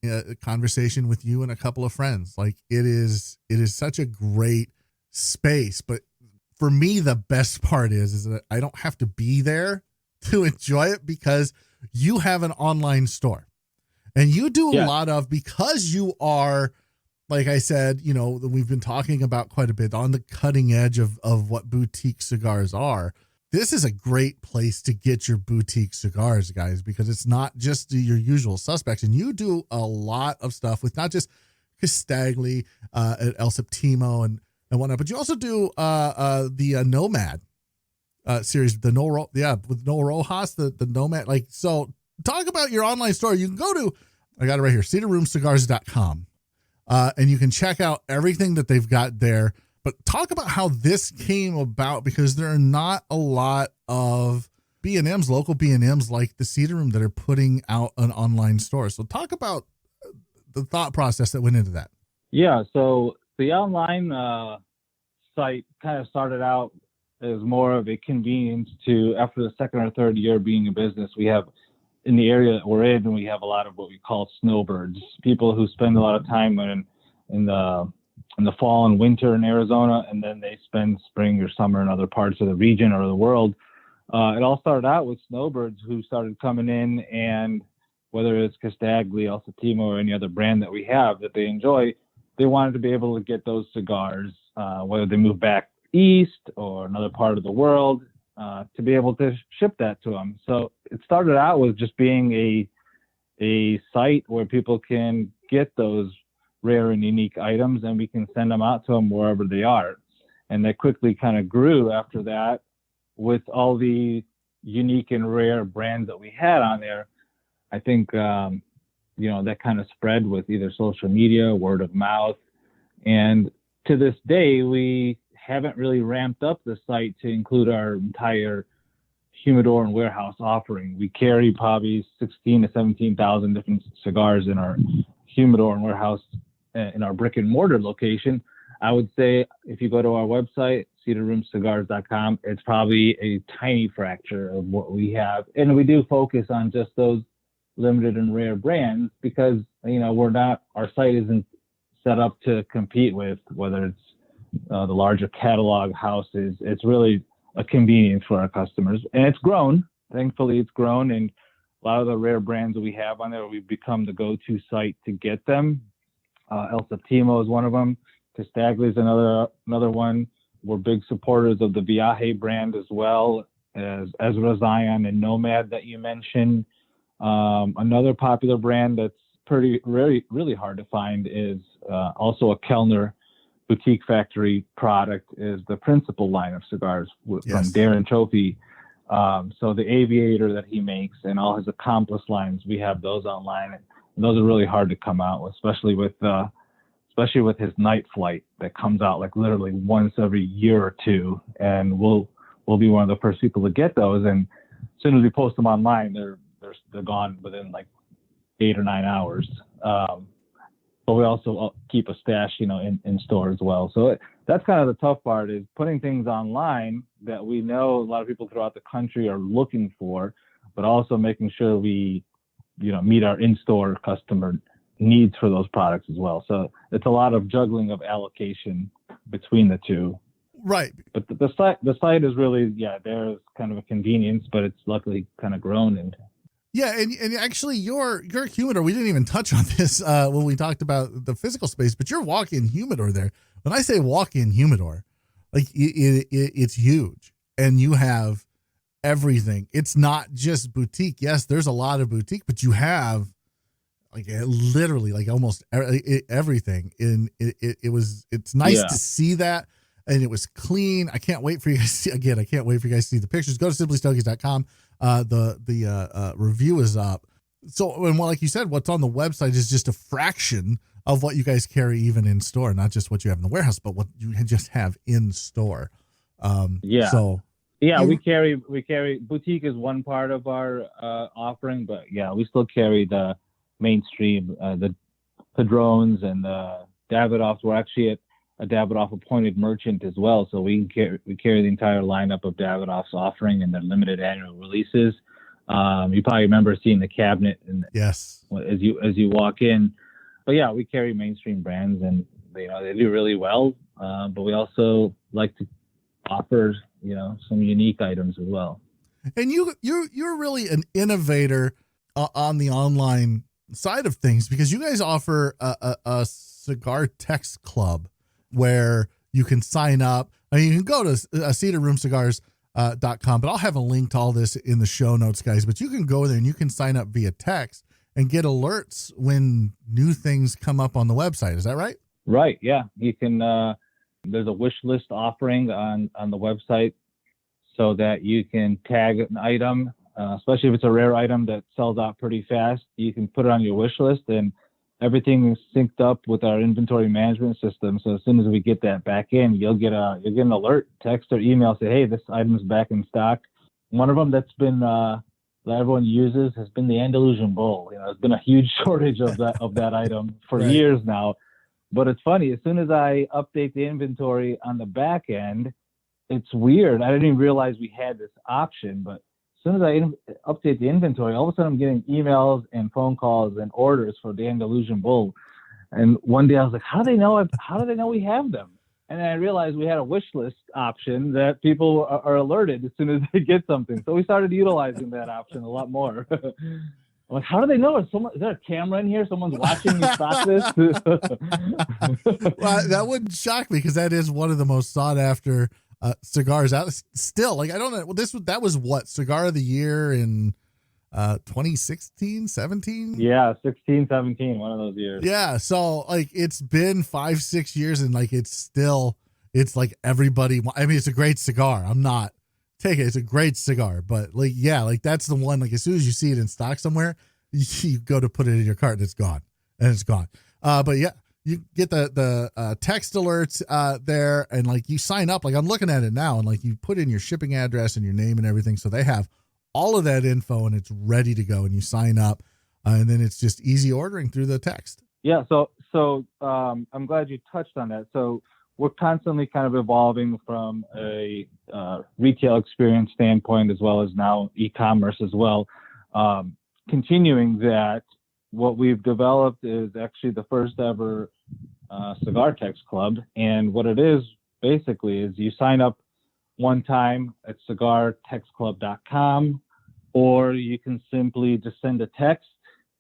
conversation with you and a couple of friends. Like it is such a great space. But for me, the best part is that I don't have to be there to enjoy it, because you have an online store, and you do a lot of, because you are, like I said, we've been talking about quite a bit on the cutting edge of what boutique cigars are. This is a great place to get your boutique cigars, guys, because it's not just your usual suspects. And you do a lot of stuff with not just Castagli, El Septimo and whatnot, but you also do the Nomad series, with Noel Rojas, the Nomad. Like, so talk about your online store. You can go to, I got it right here, cedarroomcigars.com, and you can check out everything that they've got there. But talk about how this came about, because there are not a lot of B&Ms, local B&Ms like the Cedar Room, that are putting out an online store. So talk about the thought process that went into that.
Yeah, so the online site kind of started out as more of a convenience to, after the second or third year being in business, we have, in the area that we're in, we have a lot of what we call snowbirds, people who spend a lot of time in the fall and winter in Arizona, and then they spend spring or summer in other parts of the region or the world. It all started out with snowbirds who started coming in, and whether it's Castagli, El Septimo, or any other brand that we have that they enjoy, they wanted to be able to get those cigars, whether they move back east or another part of the world, to be able to ship that to them. So it started out with just being a site where people can get those rare and unique items, and we can send them out to them wherever they are. And that quickly kind of grew after that, with all the unique and rare brands that we had on there, I think, that kind of spread with either social media, word of mouth. And to this day, we haven't really ramped up the site to include our entire humidor and warehouse offering. We carry probably 16 to 17,000 different cigars in our humidor and warehouse in our brick and mortar location. I would say if you go to our website, cedarroomcigars.com, it's probably a tiny fraction of what we have. And we do focus on just those limited and rare brands because, our site isn't set up to compete with whether it's the larger catalog houses. It's really a convenience for our customers. And it's grown. Thankfully, it's grown. And a lot of the rare brands that we have on there, we've become the go-to site to get them. El Septimo is one of them. Castaglia is another one. We're big supporters of the Viaje brand as well as Ezra Zion and Nomad that you mentioned. Another popular brand that's really hard to find is also a Kellner Boutique Factory product is the Principal line of cigars from Darren Trophy. So the Aviator that he makes and all his Accomplice lines, we have those online. And those are really hard to come out with, especially with his Night Flight that comes out like literally once every year or two. And we'll be one of the first people to get those. And as soon as we post them online, they're gone within like 8 or 9 hours. But we also keep a stash, in store as well. So that's kind of the tough part is putting things online that we know a lot of people throughout the country are looking for, but also making sure we, meet our in-store customer needs for those products as well. So it's a lot of juggling of allocation between the two.
Right.
But the site is really, there's kind of a convenience, but it's luckily kind of grown and.
Yeah, and actually your humidor, we didn't even touch on this when we talked about the physical space, but your walk-in humidor there, when I say walk-in humidor, like it's huge and you have everything. It's not just boutique. Yes, there's a lot of boutique, but you have like literally like almost everything. And it's nice to see that. And it was clean. I can't wait for you guys to see the pictures. Go to simplystogies.com. The review is up. So, and like you said, what's on the website is just a fraction of what you guys carry even in store, not just what you have in the warehouse, but what you just have in store. We carry boutique is one part of our offering, but we still carry the mainstream, the Padrones and the Davidoffs. We're actually at a Davidoff appointed merchant as well. So we carry the entire lineup of Davidoff's offering and their limited annual releases. You probably remember seeing the cabinet as you walk in, but we carry mainstream brands and they do really well. But we also like to offer, some unique items as well. And you're really an innovator on the online side of things because you guys offer a Cigar Text Club where you can sign up. I mean, you can go to cedarroomcigars.com, but I'll have a link to all this in the show notes, guys. But you can go there and you can sign up via text and get alerts when new things come up on the website. Is that right?
Right. Yeah. You can, there's a wish list offering on the website so that you can tag an item, especially if it's a rare item that sells out pretty fast. You can put it on your wish list and everything is synced up with our inventory management system. So as soon as we get that back in, you'll get an alert, text or email, say, hey, this item's back in stock. One of them that's been that everyone uses has been the Andalusian Bull. There's been a huge shortage of that item for years now. But it's funny, as soon as I update the inventory on the back end, it's weird. I didn't even realize we had this option, but as soon as I update the inventory, all of a sudden I'm getting emails and phone calls and orders for the Andalusian Bull. And one day I was like, how do they know we have them? And then I realized we had a wish list option that people are alerted as soon as they get something. So we started utilizing that option a lot more. I'm like, how do they know? Is there a camera in here? Someone's watching me stock this?
Well, that wouldn't shock me because that is one of the most sought after cigars out still. Like, I don't know. Well, that was what cigar of the year in 2016, 17?
Yeah, 16, 17, one of those years.
Yeah. So like it's been 5-6 years and like it's like everybody, I mean, it's a great cigar. I'm not take it. It's a great cigar, but like, yeah, like that's the one, like as soon as you see it in stock somewhere, you go to put it in your cart and it's gone. But yeah, you get the text alerts there, and like you sign up, like I'm looking at it now, and like you put in your shipping address and your name and everything. So they have all of that info and it's ready to go, and you sign up and then it's just easy ordering through the text.
Yeah. So I'm glad you touched on that. So we're constantly kind of evolving from a retail experience standpoint, as well as now e-commerce as well. Continuing that, what we've developed is actually the first ever Cigar Text Club. And what it is basically is you sign up one time at cigartextclub.com, or you can simply just send a text,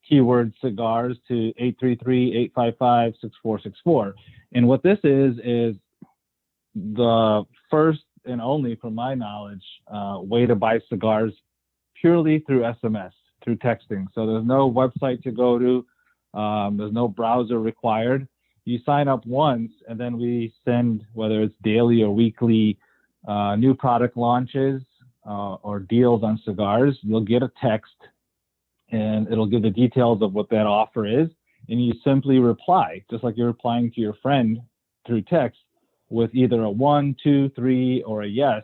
keyword cigars, to 833-855-6464. And what this is the first and only, from my knowledge, way to buy cigars purely through SMS, through texting. So there's no website to go to. There's no browser required. You sign up once, and then we send, whether it's daily or weekly, new product launches or deals on cigars. You'll get a text, and it'll give the details of what that offer is. And you simply reply, just like you're replying to your friend through text, with either a 1, 2, 3, or a yes,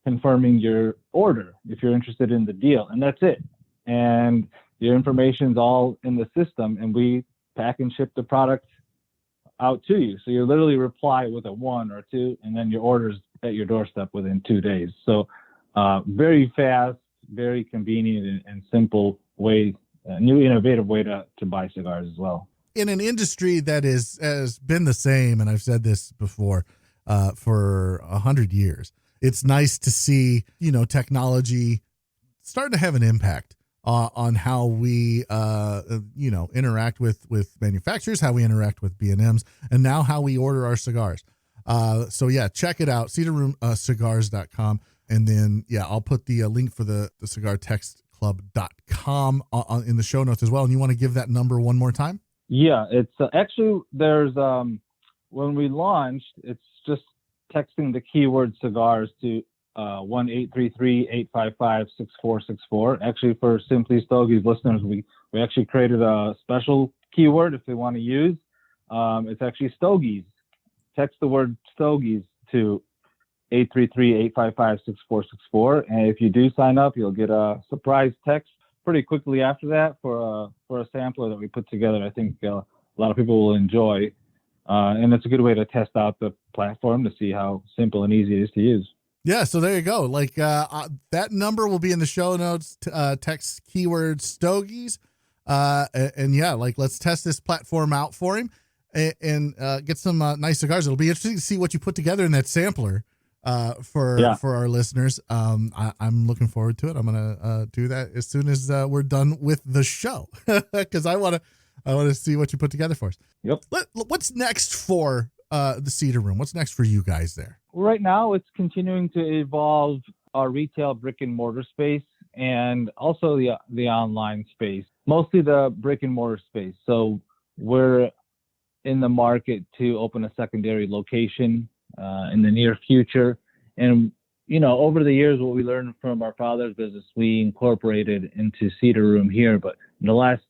confirming your order if you're interested in the deal. And that's it. And your information's all in the system, and we pack and ship the product out to you. So you literally reply with a 1 or 2, and then your order's at your doorstep within 2 days. So very fast, very convenient and simple way, a new innovative way to buy cigars as well.
In an industry that has been the same, and I've said this before, for 100 years, it's nice to see, technology starting to have an impact on how we, interact with manufacturers, how we interact with B&Ms, and now how we order our cigars. So yeah, check it out, cedarroomcigars.com. And then, yeah, I'll put the link for the cigartextclub.com in the show notes as well. And you want to give that number one more time?
Yeah, it's actually, there's, when we launched, it's just texting the keyword cigars to 1-833-855-6464. Actually, for Simply Stogies listeners, we actually created a special keyword if they want to use. It's actually Stogies. Text the word Stogies to 833-855-6464. And if you do sign up, you'll get a surprise text pretty quickly after that for a sampler that we put together. I think a lot of people will enjoy. And it's a good way to test out the platform to see how simple and easy it is to use.
Yeah, so there you go. Like that number will be in the show notes. Text keyword Stogies. And yeah, like let's test this platform out for him and get some nice cigars. It'll be interesting to see what you put together in that sampler for our listeners. I'm looking forward to it. I'm gonna do that as soon as we're done with the show because I want to see what you put together for us.
Yep.
What's next for the Cedar Room? What's next for you guys there?
Right now, it's continuing to evolve our retail brick and mortar space and also the online space, mostly the brick and mortar space. So we're in the market to open a secondary location in the near future. And, over the years, what we learned from our father's business, we incorporated into Cedar Room here. But in the last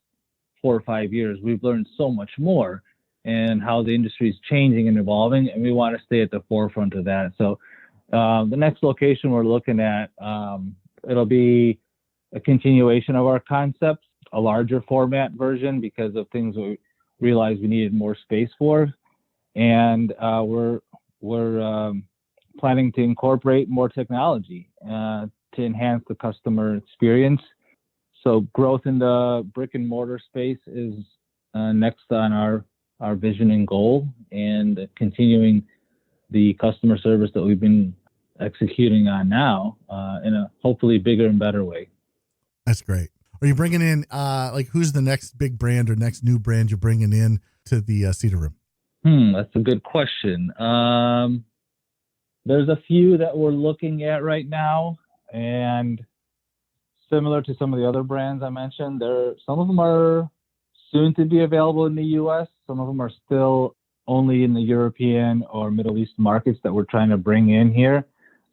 4 or 5 years, we've learned so much more and how the industry is changing and evolving, and we want to stay at the forefront of that. So the next location we're looking at, it'll be a continuation of our concept, a larger format version because of things we realized we needed more space for. And we're planning to incorporate more technology to enhance the customer experience. So growth in the brick and mortar space is next on our vision and goal, and continuing the customer service that we've been executing on now in a hopefully bigger and better way.
That's great. Are you bringing in who's the next big brand or next new brand you're bringing in to the Cedar Room?
That's a good question. There's a few that we're looking at right now, and similar to some of the other brands I mentioned, some of them are soon to be available in the U.S. Some of them are still only in the European or Middle East markets that we're trying to bring in here.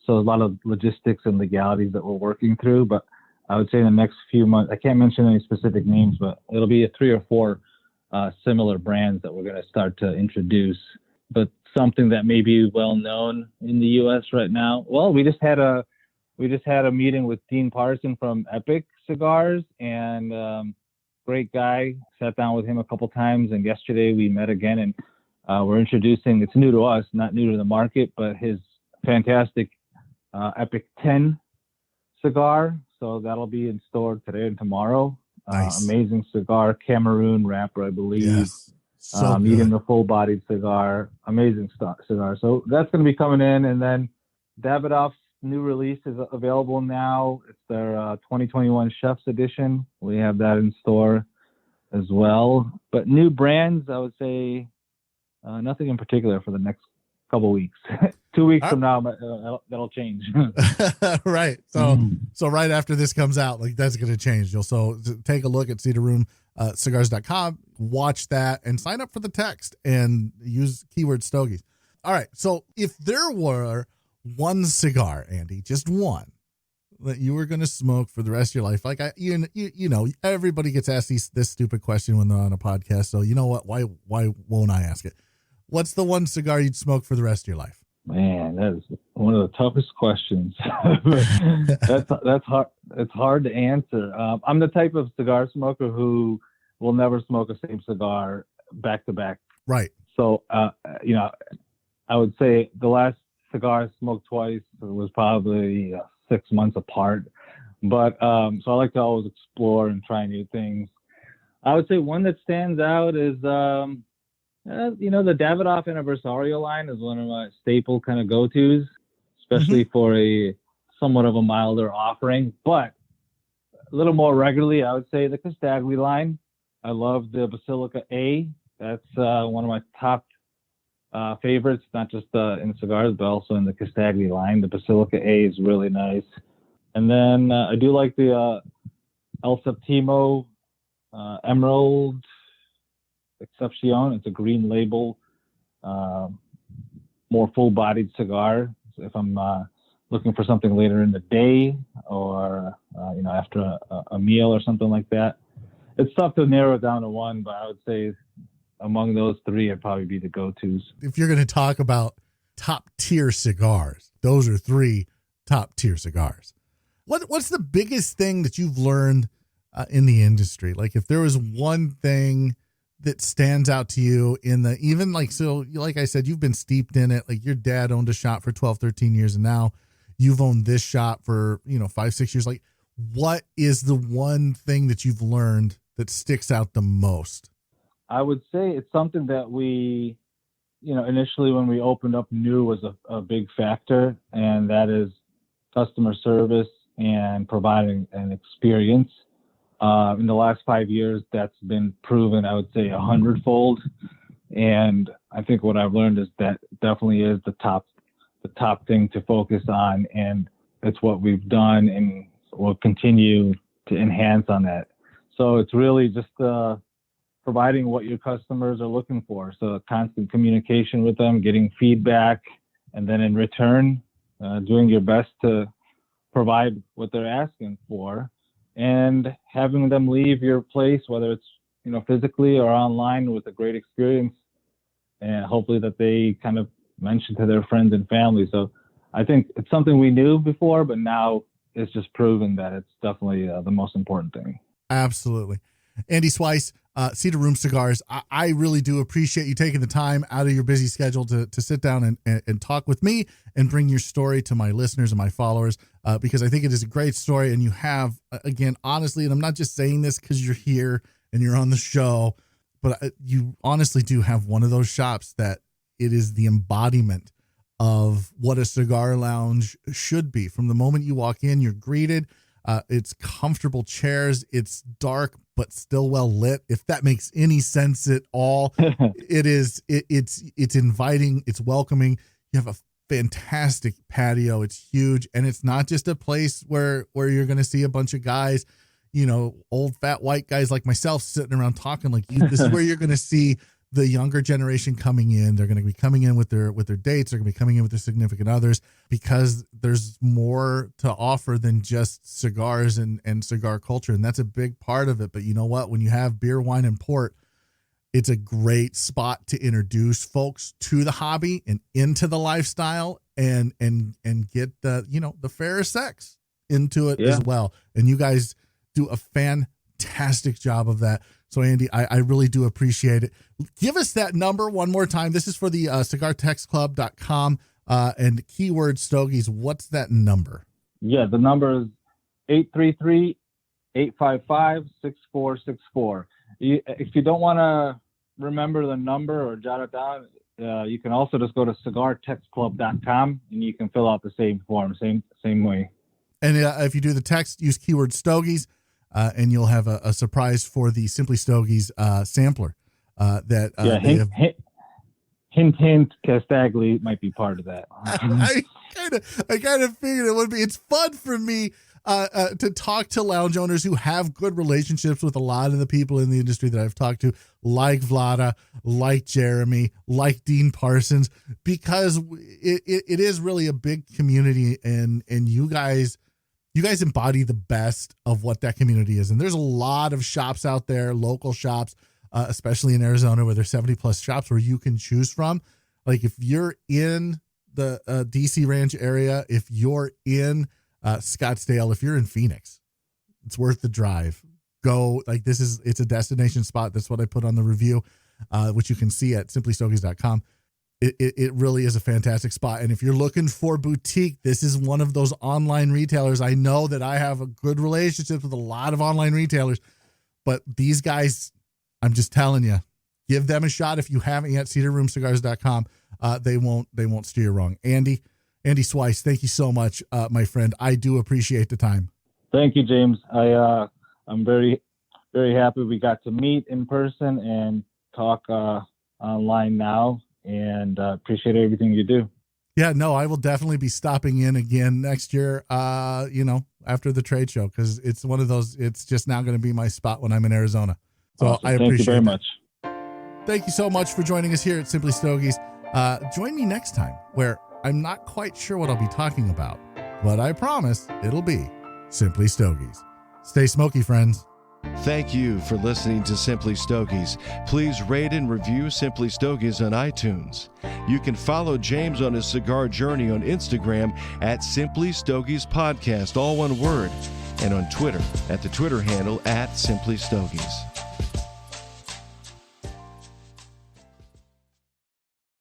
So So a lot of logistics and legalities that we're working through. But I would say in the next few months, I can't mention any specific names, but it'll be 3 or 4 similar brands that we're going to start to introduce. But something that may be well known in the U.S. right now. Well, we just had a meeting with Dean Parson from Epic Cigars, and great guy. Sat down with him a couple times, and yesterday we met again, and we're introducing. It's new to us, not new to the market, but his fantastic Epic 10 cigar. So that'll be in store today and tomorrow.
Nice.
Amazing cigar, Cameroon wrapper, I believe.
Yes. So
Medium to full-bodied cigar, amazing cigar. So that's going to be coming in, and then Davidoff's new release is available now. It's their 2021 Chef's Edition. We have that in store as well. But new brands, I would say nothing in particular for the next couple weeks. 2 weeks from now, that'll change.
Right. So right after this comes out, like that's going to change. So take a look at cedarroomcigars.com, watch that, and sign up for the text and use keyword Stogies. All right. So if there were one cigar, Andy, just one, that you were going to smoke for the rest of your life, like you know, everybody gets asked this stupid question when they're on a podcast. So you know what? Why won't I ask it? What's the one cigar you'd smoke for the rest of your life?
Man, that is one of the toughest questions. that's hard. It's hard to answer. I'm the type of cigar smoker who will never smoke the same cigar back to back.
Right.
So, you know, I would say the last cigar I smoked twice was probably 6 months apart. But so I like to always explore and try new things. I would say one that stands out is you know, the Davidoff Anniversario line is one of my staple kind of go-tos, especially for a somewhat of a milder offering. But a little more regularly, I would say the Castagli line. I love the Basilica A. That's one of my top favorites, not just in cigars, but also in the Castagli line. The Basilica A is really nice. And then I do like the El Septimo Emerald Excepcion. It's a green label, more full-bodied cigar. So if I'm looking for something later in the day or you know, after a meal or something like that, it's tough to narrow it down to one. But I would say among those 3, it'd probably be the go-tos.
If you're going to talk about top-tier cigars, those are 3 top-tier cigars. What's the biggest thing that you've learned in the industry? Like if there was one thing that stands out to you in the, even like, so like I said, you've been steeped in it. Like your dad owned a shop for 12, 13 years. And now you've owned this shop for, 5, 6 years. Like what is the one thing that you've learned that sticks out the most?
I would say it's something that we, initially when we opened up knew was a big factor, and that is customer service and providing an experience. In the last 5 years, that's been proven, I would say, 100-fold. And I think what I've learned is that definitely is the top thing to focus on. And it's what we've done, and we'll continue to enhance on that. So it's really just providing what your customers are looking for. So constant communication with them, getting feedback, and then in return, doing your best to provide what they're asking for, and having them leave your place, whether it's, physically or online, with a great experience, and hopefully that they kind of mention to their friends and family. So I think it's something we knew before, but now it's just proven that it's definitely the most important thing.
Absolutely. Andy Sweis, Cedar Room Cigars. I really do appreciate you taking the time out of your busy schedule to sit down and talk with me and bring your story to my listeners and my followers, because I think it is a great story. And you have, again, honestly, and I'm not just saying this because you're here and you're on the show, but you honestly do have one of those shops that it is the embodiment of what a cigar lounge should be. From the moment you walk in, you're greeted. It's comfortable chairs. It's dark, but still well lit. If that makes any sense at all, it's inviting. It's welcoming. You have a fantastic patio. It's huge. And it's not just a place where you're going to see a bunch of guys, old fat white guys like myself sitting around talking like you. This is where you're going to see the younger generation coming in, they're going to be coming in with their dates. They're going to be coming in with their significant others because there's more to offer than just cigars and cigar culture. And that's a big part of it. But you know what? When you have beer, wine, and port, it's a great spot to introduce folks to the hobby and into the lifestyle and get the fairer sex into it as well. And you guys do a fantastic job of that. So, Andy, I really do appreciate it. Give us that number one more time. This is for the cigartextclub.com and keyword Stogies. What's that number?
Yeah, the number is 833-855-6464. If you don't want to remember the number or jot it down, you can also just go to cigartextclub.com and you can fill out the same form, same way. And
if you do the text, use keyword Stogies. And you'll have a surprise for the Simply Stogies sampler. Hint,
Castagli might be part of that.
I kind of figured it would be. It's fun for me to talk to lounge owners who have good relationships with a lot of the people in the industry that I've talked to, like Vlada, like Jeremy, like Dean Parsons, because it is really a big community, and you guys embody the best of what that community is. And there's a lot of shops out there, local shops, especially in Arizona, where there's 70 plus shops where you can choose from. Like if you're in the DC Ranch area, if you're in Scottsdale, if you're in Phoenix, it's worth the drive. Go. Like it's a destination spot. That's what I put on the review, which you can see at simplystogies.com. It really is a fantastic spot. And if you're looking for boutique, this is one of those online retailers. I know that I have a good relationship with a lot of online retailers, but these guys, I'm just telling you, give them a shot. If you haven't yet, cedarroomcigars.com. They won't steer you wrong. Andy Sweis, thank you so much, my friend. I do appreciate the time.
Thank you, James. I'm very, very happy we got to meet in person and talk online now. And appreciate everything you do.
Yeah, no, I will definitely be stopping in again next year, after the trade show, because it's one of those, it's just now going to be my spot when I'm in Arizona. So awesome. I appreciate it.
Thank you very much.
Thank you so much for joining us here at Simply Stogies. Join me next time, where I'm not quite sure what I'll be talking about, but I promise it'll be Simply Stogies. Stay smoky, friends.
Thank you for listening to Simply Stogies. Please rate and review Simply Stogies on iTunes. You can follow James on his cigar journey on Instagram at Simply Stogies Podcast, all one word, and on Twitter at the Twitter handle at Simply Stogies.